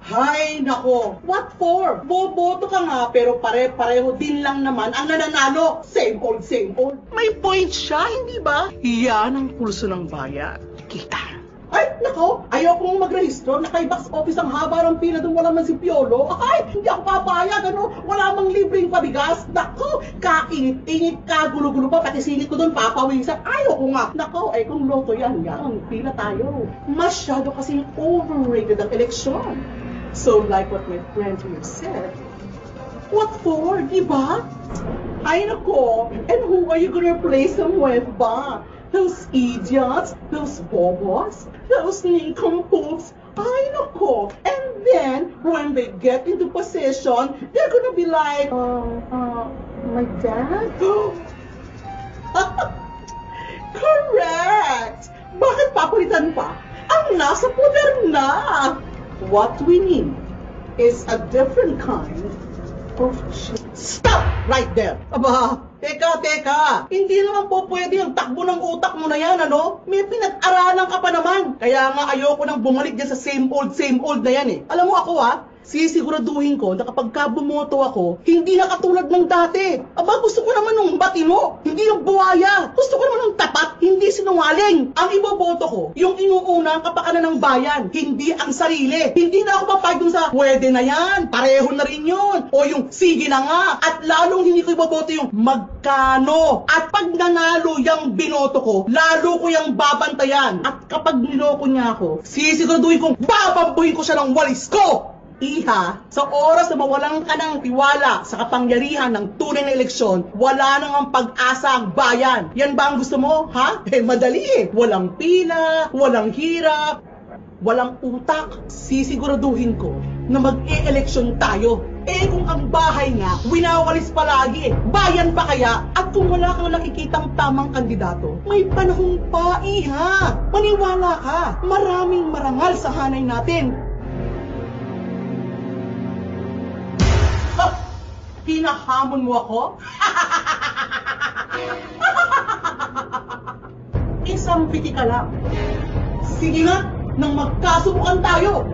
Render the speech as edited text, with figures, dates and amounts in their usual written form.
Hay nako, what for? Boboto ka nga pero pare-pareho din lang naman ang nananalo. Same old, same old. May point siya, hindi ba? Yan ang pulso ng bayan. Kita. Ay, nako, ayokong magrehistro. Naka-box office ang haba ng pila doon, wala man si Piolo. Ay, hindi ako papayag, ano? Wala mang libreng pabigas. Nako, kainit-init ka, gulo-gulo pa, pati singit ko doon, papawisan. Ayoko nga. Nako, ay kung loto yan, pila tayo. Masyado kasing overrated ang eleksyon. So, like what my friend here said, what for, di ba? Ay, nako, and who are you gonna replace them with ba? Those idiots, those bobos, those nincompoops. Ay, nako. And then, when they get into position, they're gonna be like, my dad? Correct! Bakit papalitan pa? Ang nasa poder na! What we need is a different kind of shit. Stop right there! Aba, teka. Hindi naman po pwede ang takbo ng utak mo na yan, ano? May pinag-aralan ka pa naman. Kaya nga ayoko nang bumalik dyan sa same old na yan eh. Alam mo ako sisiguraduhin ko na kapag bumoto ako, hindi na katulad ng dati. Aba, gusto ko naman nung batino, hindi yung buhaya. Gusto ko naman nung tapat, hindi sinungaling. Ang iboboto ko, yung inuuna ang kapakanan ng bayan, hindi ang sarili. Hindi na ako papayag dun sa, pwede na yan, pareho na rin yun. O yung, sige na nga. At lalong hindi ko iboboto yung magkano. At pag nanalo yung binoto ko, lalo ko yung babantayan. At kapag niloko niya ako, sisiguraduhin kong babambuhin ko siya ng walis ko. Iha, sa oras na mawalan ka ng tiwala sa kapangyarihan ng tunay na eleksyon, wala nang ang pag-asa ang bayan. Yan ba ang gusto mo, ha? Madali eh. Walang pila, walang hirap, walang utak. Sisiguraduhin ko na mag-e-eleksyon tayo. Kung ang bahay nga, winawalis palagi eh. Bayan pa kaya? At kung wala kang nakikitang tamang kandidato, may panahon pa, iha. Maniwala ka, maraming marangal sa hanay natin. Hinahamon mo ako? Isang piti ka lang. Sige nga, nang magkasubukan tayo.